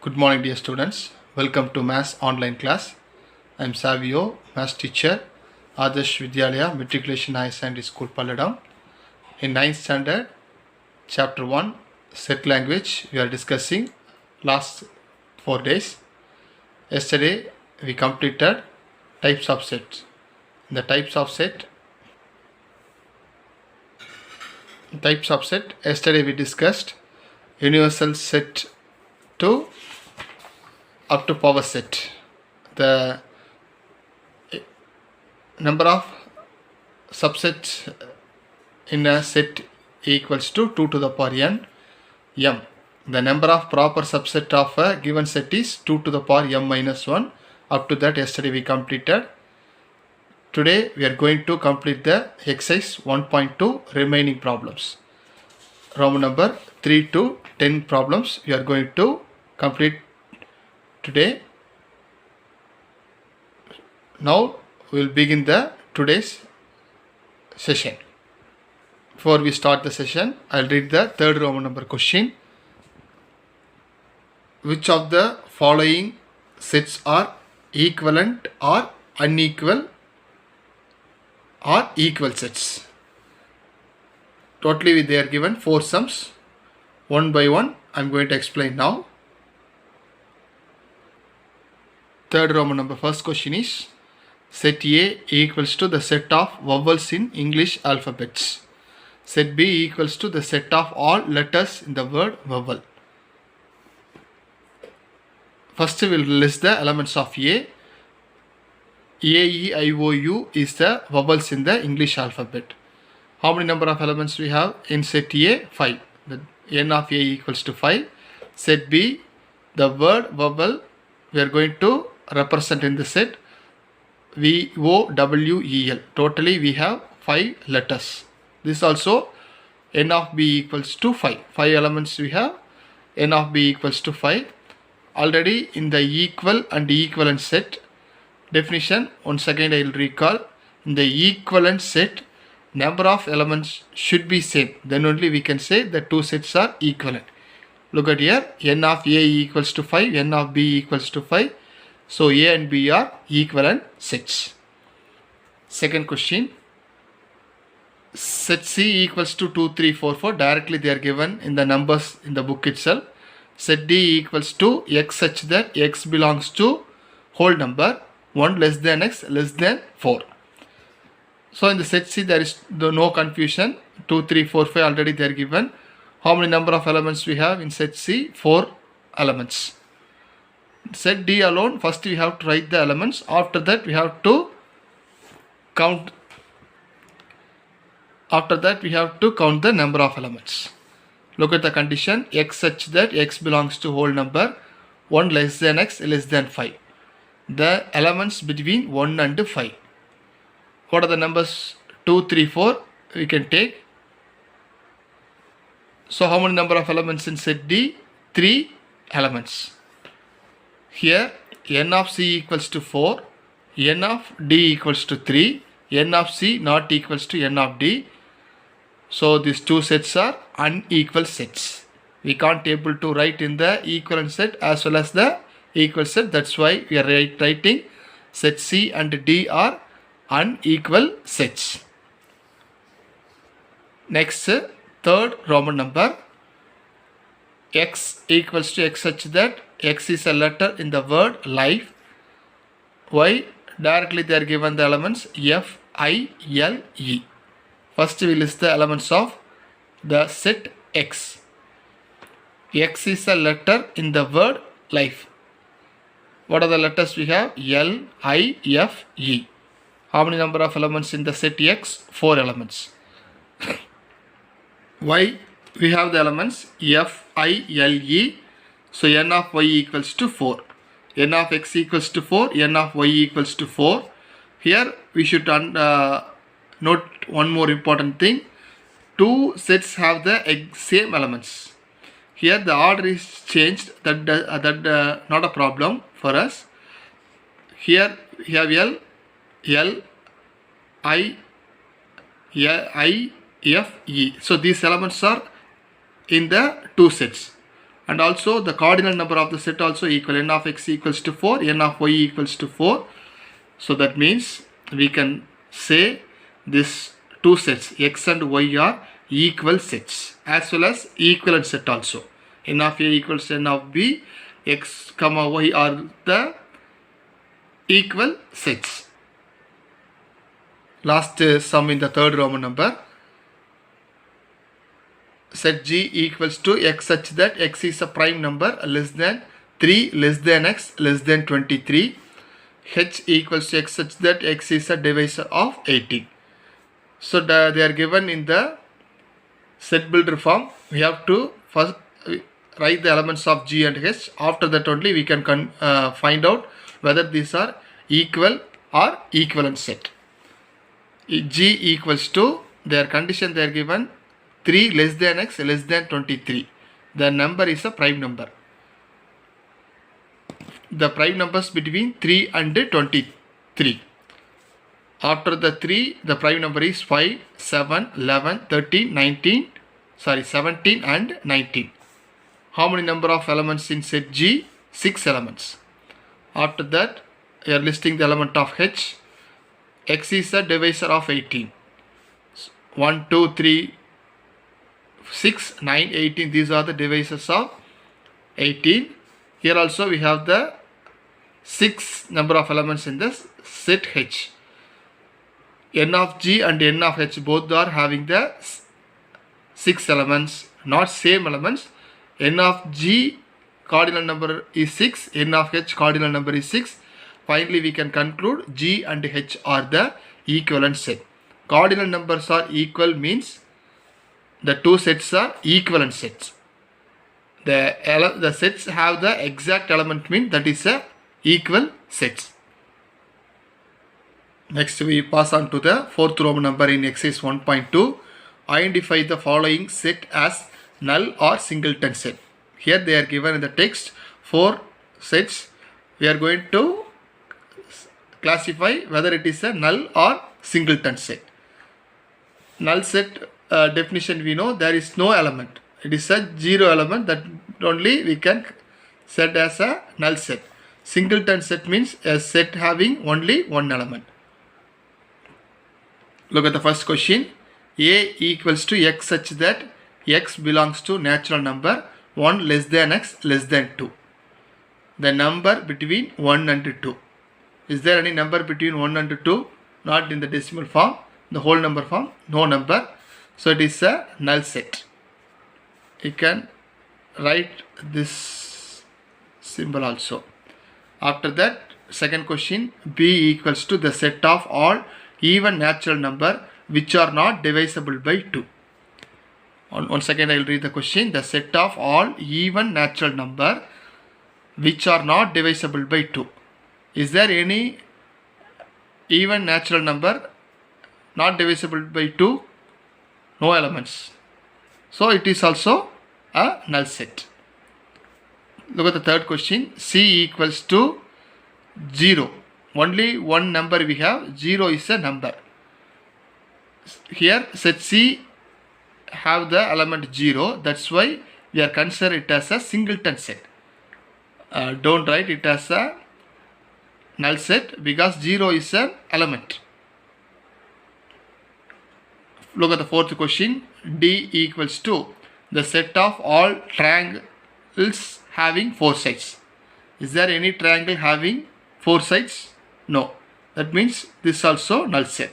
Good morning, dear students. Welcome to Maths online class. I am Savio, Maths teacher, Adarsh Vidyalaya, Matriculation Higher Secondary School, Palladam. In 9th standard, chapter 1, set language, we are discussing last 4 days. Yesterday, we completed types of sets. In the types of set, yesterday we discussed universal set to up to power set. The number of subsets in a set equals to 2 to the power n m. The number of proper subset of a given set is 2 to the power m minus 1. Up to that yesterday we completed. Today we are going to complete the exercise 1.2 remaining problems. Roman number 3 to 10 problems we are going to complete today. Now we will begin the today's session. Before we start the session, I will read the third Roman number question. Which of the following sets are equivalent or unequal or equal sets? Totally they are given 4 sums. One by one I am going to explain now. Third Roman number, first question is set A equals to the set of vowels in English alphabets. Set B equals to the set of all letters in the word vowel. First we will list the elements of A. A, E, I, O, U is the vowels in the English alphabet. How many number of elements we have in set A? 5. The n of A equals to 5. Set B, the word vowel we are going to represent in the set V, O, W, E, L. Totally we have 5 letters. This also n of B equals to 5. 5 elements we have. N of B equals to 5. Already in the equal and equivalent set definition, once again I will recall, in the equivalent set number of elements should be same. Then only we can say the two sets are equivalent. Look at here, n of A equals to 5, n of B equals to 5. So A and B are equivalent sets. Second question, set C equals to 2, 3, 4, 4. Directly they are given in the numbers in the book itself. Set D equals to x such that x belongs to whole number 1 less than x less than 4. So in the set C there is no confusion. 2, 3, 4, 5 already they are given. How many number of elements we have in set C? 4 elements. Set D alone, first we have to write the elements. After that we have to count. After that we have to count the number of elements. Look at the condition, x such that x belongs to whole number 1 less than x less than 5. The elements between 1 and 5. What are the numbers? 2, 3, 4 we can take. So how many number of elements in set D? 3 elements. Here n of C equals to 4, n of D equals to 3, n of C not equals to n of D. So these two sets are unequal sets. We can't able to write in the equivalent set as well as the equal set. That's why we are writing set C and D are unequal sets. Next, third Roman number, x equals to x such that x is a letter in the word life. Y, directly they are given the elements F, I, L, E. First we list the elements of the set X. X is a letter in the word life. What are the letters we have? L, I, F, E. How many number of elements in the set X? 4 elements. Y, we have the elements F, I, L, E. So n of y equals to 4. N of x equals to 4. N of y equals to 4. Here we should note one more important thing. Two sets have the same elements. Here the order is changed. That not a problem for us. Here we have L, I, F, E. So these elements are in the two sets. And also the cardinal number of the set also equal. N of x equals to 4, n of y equals to 4. So that means we can say this two sets x and y are equal sets as well as equivalent set also. N of a equals to n of b, x comma y are the equal sets. Last sum in the third Roman number. Set G equals to x such that x is a prime number less than 3 less than x less than 23. H equals to x such that x is a divisor of 18. So they are given in the set builder form. We have to first write the elements of G and H. After that only we can find out whether these are equal or equivalent set. G equals to, their condition they are given 3 less than x less than 23. The number is a prime number. The prime numbers between 3 and 23. After the 3, the prime number is 5, 7, 11, 13, 19, 17 and 19. How many number of elements in set G? 6 elements. After that, we are listing the element of H. X is a divisor of 18. 1, 2, 3, 6, 9, 18. These are the divisors of 18. Here also we have the 6 number of elements in this set H. N of G and N of H both are having the 6 elements, not same elements. N of G cardinal number is 6, N of H cardinal number is 6. Finally we can conclude G and H are the equivalent set. Cardinal numbers are equal means the two sets are equivalent sets. The sets have the exact element mean that is a equal sets. Next we pass on to the fourth Roman number in exercise 1.2. Identify the following set as null or singleton set. Here they are given in the text 4 sets. We are going to classify whether it is a null or singleton set. Null set definition we know there is no element. It is a 0 element, that only we can set as a null set. Singleton set means a set having only one element. Look at the first question. A equals to x such that x belongs to natural number 1 less than x less than 2. The number between 1 and 2. Is there any number between 1 and 2? Not in the decimal form. The whole number form, no number. So it is a null set. You can write this symbol also. After that, second question, B equals to the set of all even natural number which are not divisible by 2. One second, I will read the question. The set of all even natural number which are not divisible by 2. Is there any even natural number not divisible by 2? No elements. So it is also a null set. Look at the third question. C equals to 0. Only one number we have. 0 is a number. Here set C have the element 0. That's why we are consider it as a singleton set. Don't write it as a null set because 0 is an element. Look at the fourth question. D equals to the set of all triangles having 4 sides. Is there any triangle having 4 sides? No. That means this also null set.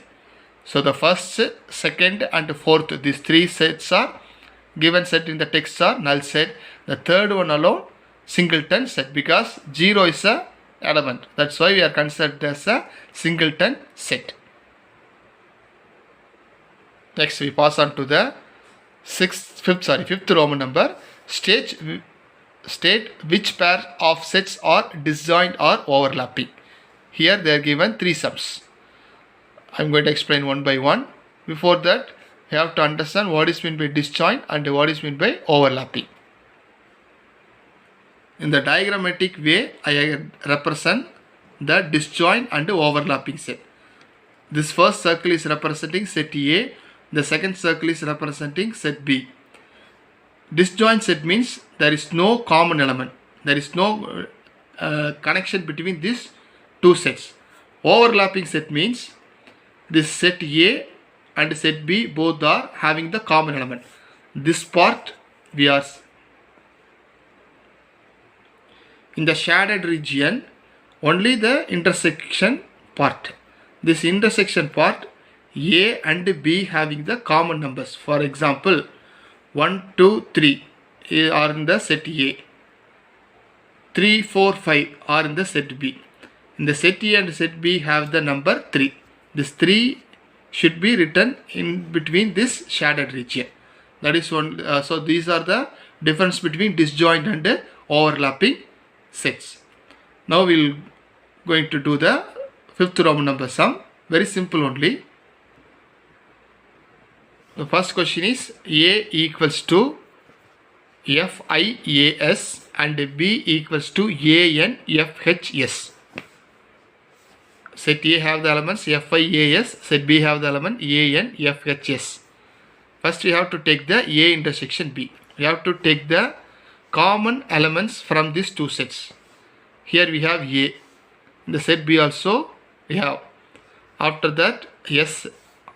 So the first, second and fourth, these 3 sets are given set in the text are null set. The third one alone singleton set because 0 is a element. That's why we are considered as a singleton set. Next we pass on to the fifth Roman number. State which pair of sets are disjoint or overlapping. Here they are given 3 sums. I am going to explain one by one. Before that, you have to understand what is meant by disjoint and what is meant by overlapping. In the diagrammatic way, I represent the disjoint and overlapping set. This first circle is representing set A. The second circle is representing set B. disjoint set means there is no common element. There is no connection between these two sets. Overlapping set means this set A and set B both are having the common element. This part we are in the shaded region, only the intersection part. This intersection part, A and B having the common numbers. For example, 1, 2, 3 are in the set A. 3, 4, 5 are in the set B. In the set A and set B have the number 3. This 3 should be written in between this shaded region. That is one. So these are the difference between disjoint and overlapping sets. Now we will going to do the fifth Roman number sum. Very simple only. The first question is A equals to FIAS and B equals to ANFHS. Set A have the elements FIAS, set B have the element ANFHS. First we have to take the A intersection B. We have to take the common elements from these two sets. Here we have A. In the set B also we have. After that S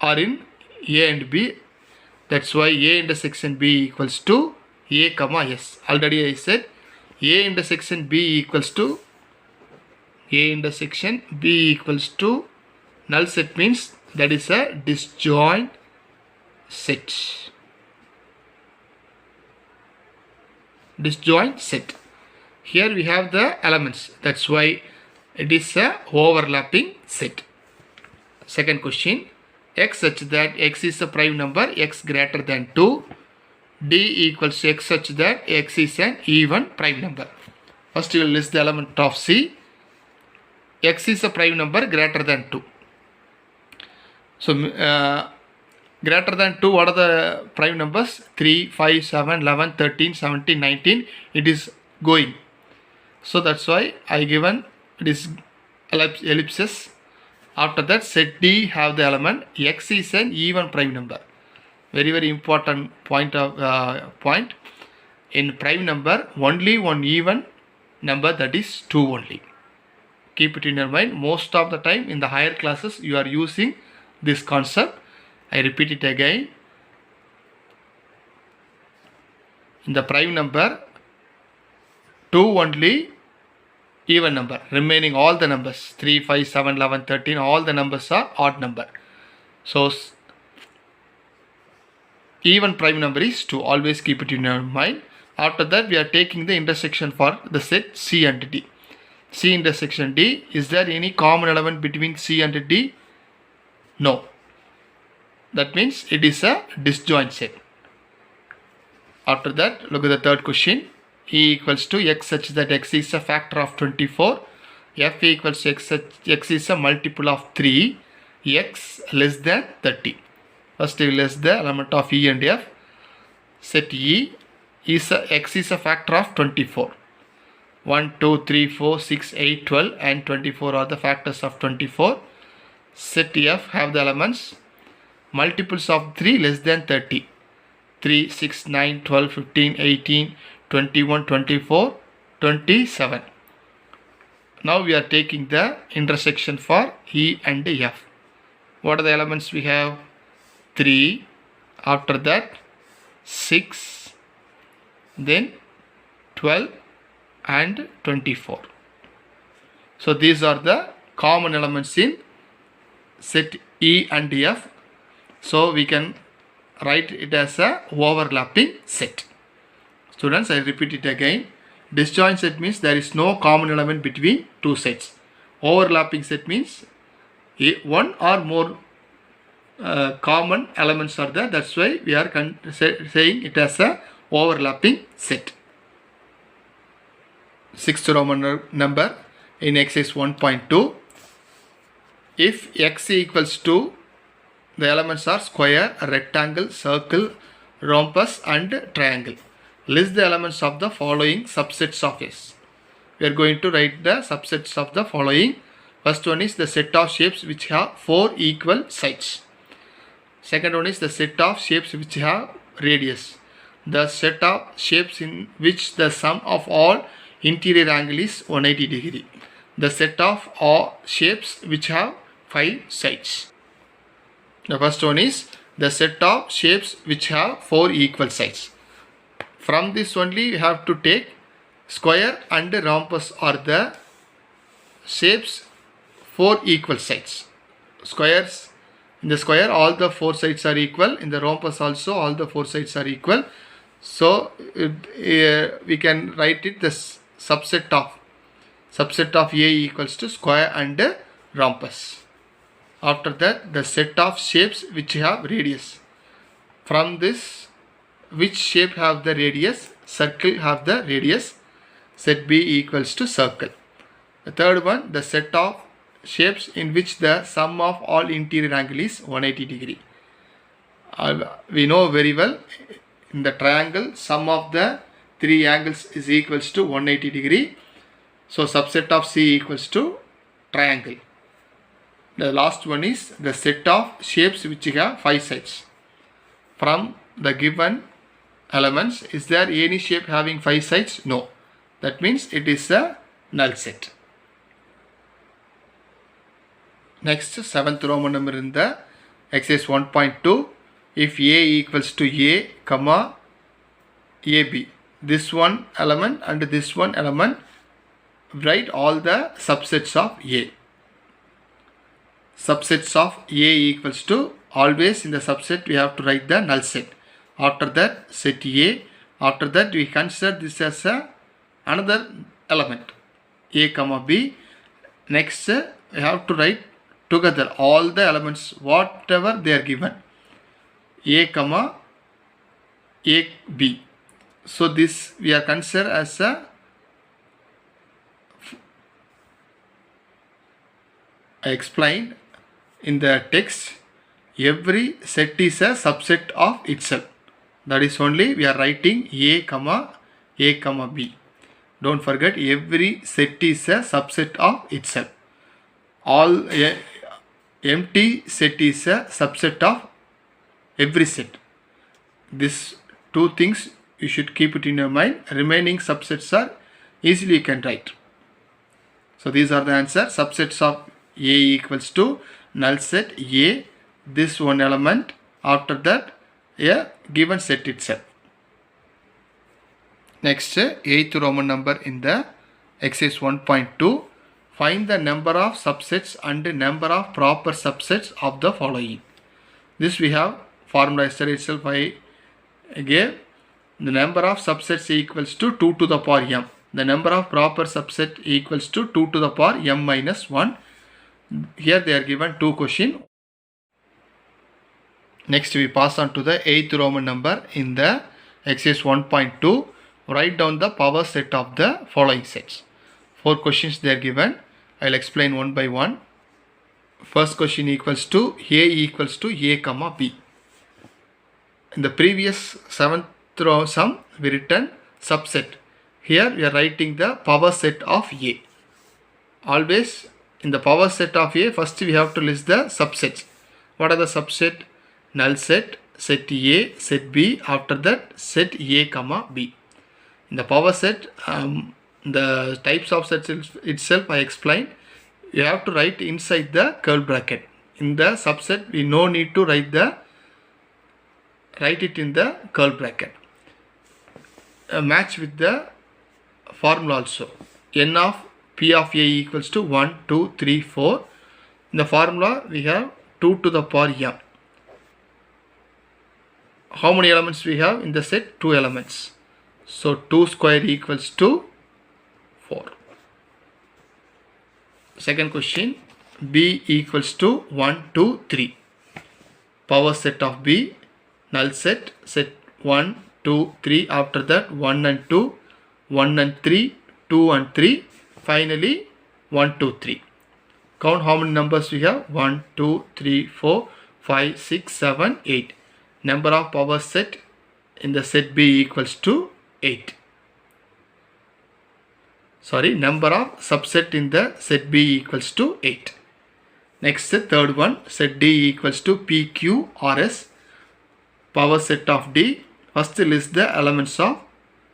are in A and B. That's why A intersection B equals to A comma S. Already I said A intersection B equals to null set means that is a disjoint set. Disjoint set. Here we have the elements. That's why it is a overlapping set. Second question. X such that X is a prime number, X greater than 2. D equals to X such that X is an even prime number. First you will list the element of C. X is a prime number greater than 2. So greater than 2, what are the prime numbers? 3, 5, 7, 11, 13, 17, 19. It is going. So that's why I given this ellipses. After that set D have the element X is an even prime number. Very important point in prime number, only one even number, that is 2 only. Keep it in your mind. Most of the time in the higher classes you are using this concept. I repeat it again. In the prime number, 2 only even number. Remaining all the numbers 3, 5, 7, 11, 13, all the numbers are odd number. So even prime number is 2. Always keep it in your mind. After that we are taking the intersection for the set C and D. C intersection D. Is there any common element between C and D? No. That means it is a disjoint set. After that, look at the third question. E equals to X such that X is a factor of 24. F equals to X such X is a multiple of 3. X less than 30. First we will list the element of E and F. Set E is X is a factor of 24. 1, 2, 3, 4, 6, 8, 12 and 24 are the factors of 24. Set F have the elements multiples of 3 less than 30. 3, 6, 9, 12, 15, 18, 21, 24, 27. Now we are taking the intersection for E and F. What are the elements we have? 3, after that 6, then 12 and 24. So these are the common elements in set E and F. So we can write it as a overlapping set. Students, I repeat it again. Disjoint set means there is no common element between two sets. Overlapping set means one or more common elements are there. That's why we are saying it as a overlapping set. Sixth Roman number in exercise 1.2. If X equals to, the elements are square, rectangle, circle, rhombus and triangle. List the elements of the following subsets of S. We are going to write the subsets of the following. First one is the set of shapes which have 4 equal sides. Second one is the set of shapes which have radius. the set of shapes in which the sum of all interior angle is 180 degree. The set of all shapes which have 5 sides. The first one is the set of shapes which have 4 equal sides. From this only we have to take square and rhombus are the shapes 4 equal sides. Squares, in the square all the 4 sides are equal, in the rhombus also all the 4 sides are equal. So we can write it the subset of A equals to square and rhombus. After that, the set of shapes which have radius. From this, which shape have the radius? Circle have the radius. Set B equals to circle. The third one, the set of shapes in which the sum of all interior angle is 180 degree. We know very well, in the triangle sum of the 3 angles is equals to 180 degree. So subset of C equals to triangle. The last one is the set of shapes which have 5 sides. From the given elements, is there any shape having 5 sides? No. That means it is a null set. Next, 7th Roman number in the exercise 1.2. If A equals to A, comma AB, this one element and this one element, write all the subsets of A. Subsets of A equals to, always in the subset we have to write the null set. After that, set A. After that, we consider this as another element, A comma B. Next, we have to write together all the elements whatever they are given, A comma A B. So this we are considered as a, I explained in the text, every set is a subset of itself. That is only we are writing A comma B. Don't forget, every set is a subset of itself. All empty set is a subset of every set. These two things you should keep it in your mind. Remaining subsets are easily you can write. So these are the answer. Subsets of A equals to null set A, this one element, after that a given set itself. Next, 8th Roman number in the exercise 1.2. Find the number of subsets and number of proper subsets of the following. This we have formula yesterday itself I gave. The number of subsets equals to 2 to the power m. The number of proper subset equals to 2 to the power m minus 1. Here they are given 2 questions. Next we pass on to the 8th Roman number in the exercise 1.2. Write down the power set of the following sets. 4 questions they are given. I will explain one by one. First question equals to A equals to A comma B. In the previous 7th row sum we written subset. Here we are writing the power set of A. Always in the power set of A, first we have to list the subsets. What are the subset? Null set, set A, set B, after that set A comma B. In the power set, the types of sets itself I explained. You have to write inside the curly bracket. In the subset we no need to write it in the curly bracket. Match with the formula also. N of P of A equals to 1, 2, 3, 4. In the formula we have 2 to the power m. How many elements we have in the set? 2 elements. So 2 square equals to 4. Second question, B equals to 1, 2, 3. Power set of B, null set, set 1, 2, 3. After that 1 and 2, 1 and 3, 2 and 3. Finally 1, 2, 3. Count how many numbers we have? 1, 2, 3, 4, 5, 6, 7, 8. Number of power set in the set B equals to 8. Number of subset in the set B equals to 8. Next, third one, set D equals to PQRS. Power set of D, First list the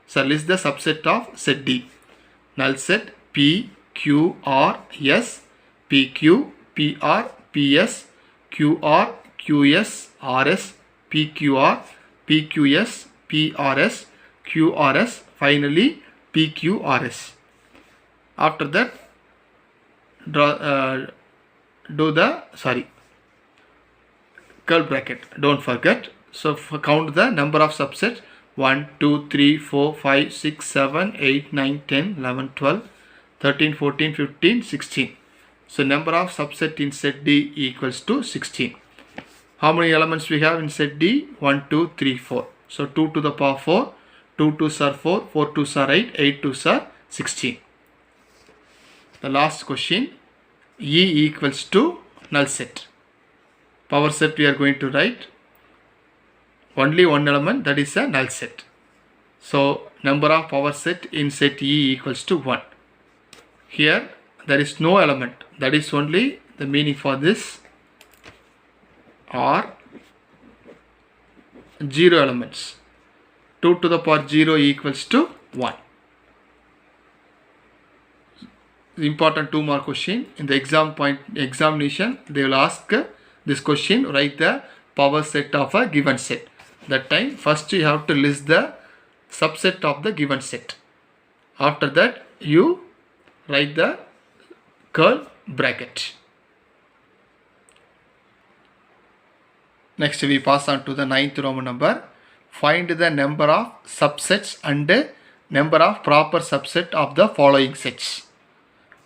subset of set D. Null set P, Q, R, S, PQ, PR, PS, QR, QS, RS, PQR, PQS, PRS, QRS, finally PQRS. After that, curl bracket, don't forget. So count the number of subsets: 1, 2, 3, 4, 5, 6, 7, 8, 9, 10, 11, 12, 13, 14, 15, 16. So number of subset in set D equals to 16. How many elements we have in set D? 1, 2, 3, 4. So 2 to the power 4, 2 2s are 4, 4 2s are 8, 8 2s are 16. The last question, E equals to null set. Power set we are going to write only one element, that is a null set. So number of power set in set E equals to 1. Here there is no element, that is only the meaning for this, or 0 elements. 2 to the power 0 equals to 1. Important 2 mark question. In the examination they will ask this question, write the power set of a given set. That time first you have to list the subset of the given set. After that you write the curl bracket. Next we pass on to the 9th Roman number. Find the number of subsets and number of proper subset of the following sets.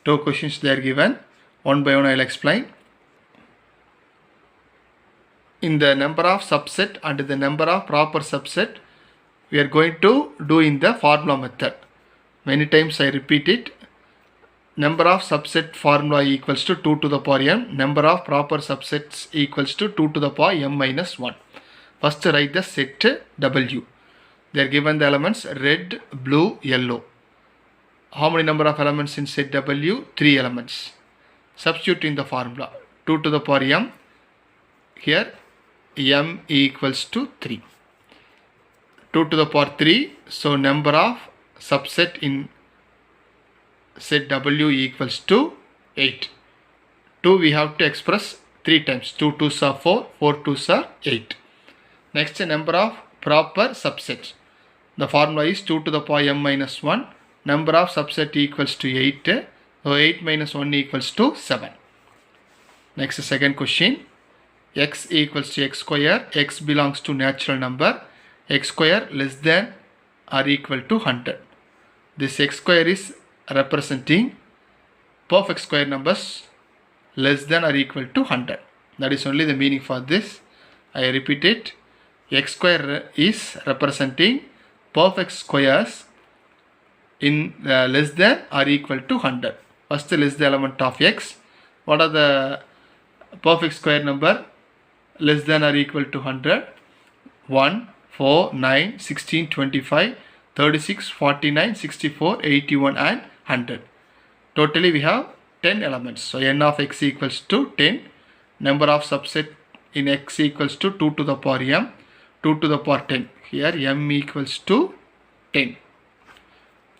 2 questions they are given. One by one I will explain. In the number of subset and the number of proper subset, we are going to do in the formula method. Many times I repeat it. Number of subset formula equals to 2 to the power m. Number of proper subsets equals to 2 to the power m minus 1. First write the set W. They are given the elements red, blue, yellow. How many number of elements in set W? 3 elements. Substitute in the formula. 2 to the power m. Here m equals to 3. 2 to the power 3. So number of subset in set W equals to 8. 2 we have to express 3 times. 2 2s are 4, 4 2s are 8. Next, number of proper subsets. The formula is 2 to the power m minus 1. Number of subset equals to 8. So 8 minus 1 equals to 7. Next, second question. X equals to x square. X belongs to natural number. X square less than or equal to 100. This x square is representing perfect square numbers less than or equal to 100. That is only the meaning for this. I repeat it. X square is representing perfect squares in less than or equal to 100. First list the element of x. What are the perfect square number less than or equal to 100? 1, 4, 9, 16, 25, 36, 49, 64, 81 and 100. Totally we have 10 elements. So n of x equals to 10. Number of subset in x equals to 2 to the power m. 2 to the power 10. Here m equals to 10.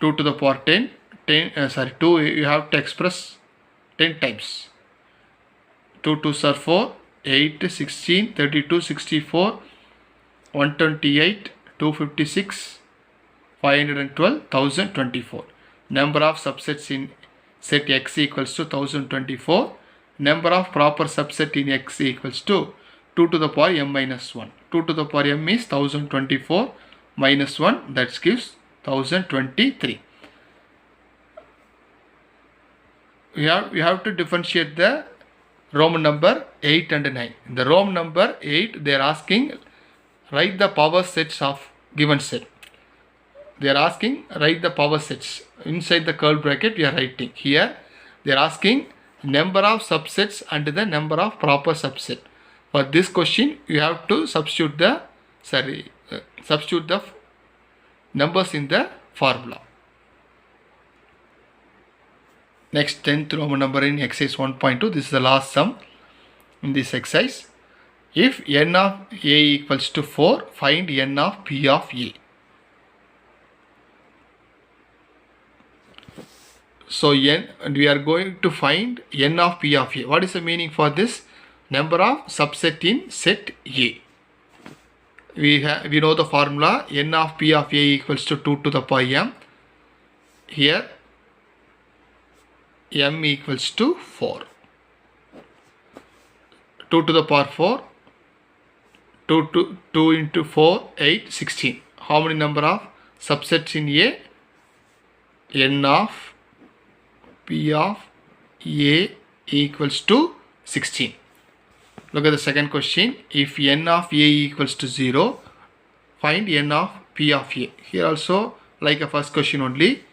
2 to the power 10. 2 you have to express 10 times. 2 2s are 4, 8, 16, 32, 64, 128, 256, 512, 1024. Number of subsets in set x equals to 1024. Number of proper subset in x equals to 2 to the power m minus 1. 2 to the power m is 1024 minus 1, that gives 1023. We have to differentiate the Roman number 8 and 9. In the Roman number 8, they are asking write the power sets of given set. They are asking write the power sets. Inside the curl bracket we are writing. Here they are asking number of subsets and the number of proper subset. For this question you have to substitute the numbers in the formula. Next, 10th Roman number in exercise 1.2. This is the last sum in this exercise. If n of A equals to 4, find n of P of A. So we are going to find n of P of A. What is the meaning for this? Number of subset in set A. We know the formula n of P of A equals to 2 to the power m. Here m equals to 4. 2 to the power 4. 2 into 4, 8, 16. How many number of subsets in A? N of P of A equals to 16. Look at the second question. If n of A equals to 0, find n of P of A. Here also, like a first question only,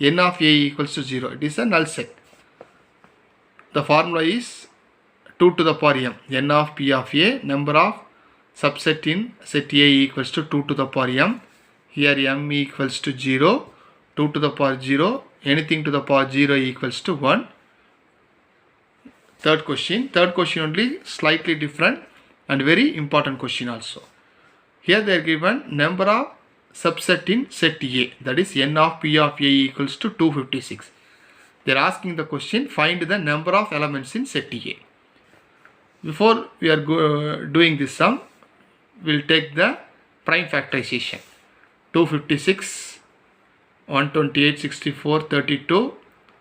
n of A equals to 0. It is a null set. The formula is 2 to the power m. N of P of A, number of subset in set A equals to 2 to the power m. Here m equals to 0. 2 to the power 0. Anything to the power 0 equals to 1. Third question only slightly different and very important question also. Here they are given number of subset in set A, that is n of P of A equals to 256. They are asking the question, find the number of elements in set A. Before we are doing this sum, we will take the prime factorization. 256, 128, 64, 32,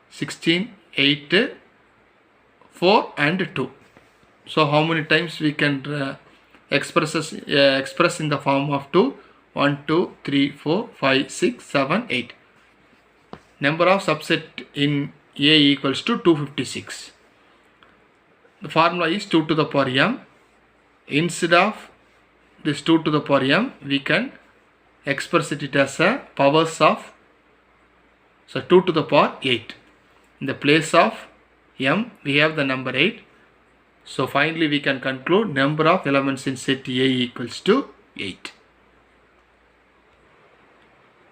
16, 8, 4 and 2. So how many times we can express in the form of 2? 1, 2, 3, 4, 5, 6, 7, 8. Number of subset in A equals to 256. The formula is 2 to the power m. Instead of this 2 to the power m, we can express it as a powers of, so 2 to the power 8. In the place of m, we have the number 8. So finally we can conclude number of elements in set A equals to 8.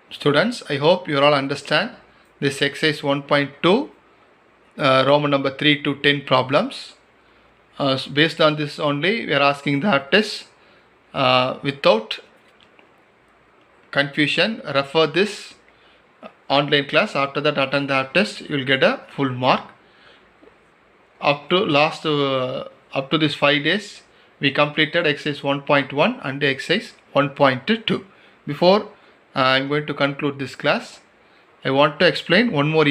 Students, I hope you all understand this exercise 1.2 Roman number 3 to 10 problems. Based on this only, we are asking the test without confusion. Refer this online class. After that, attend the test. You will get a full mark. Up to this 5 days, we completed exercise 1.1 and exercise 1.2. Before I am going to conclude this class, I want to explain one more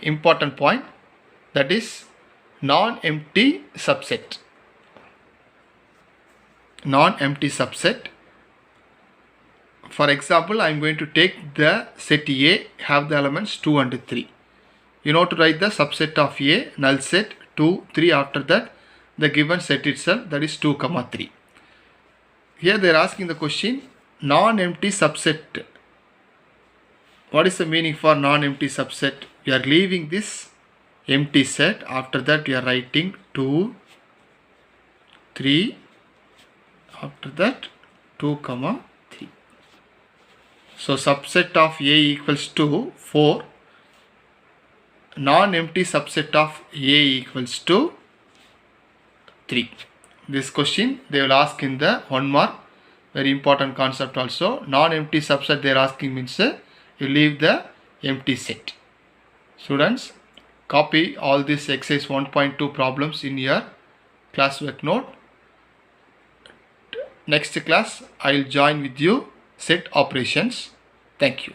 important point, that is non-empty subset. Non-empty subset. For example, I am going to take the set A, have the elements 2 and 3. You know to write the subset of A, null set 2, 3, after that the given set itself, that is 2, 3. Here they are asking the question, non-empty subset. What is the meaning for non-empty subset? We are leaving this empty set. After that we are writing 2, 3, after that 2, 3. So subset of A equals to 4. Non-empty subset of A equals to 3. This question they will ask in the 1 mark. Very important concept also. Non-empty subset they are asking means you leave the empty set. Students, copy all this exercise 1.2 problems in your classwork note. Next class I will join with you set operations. Thank you.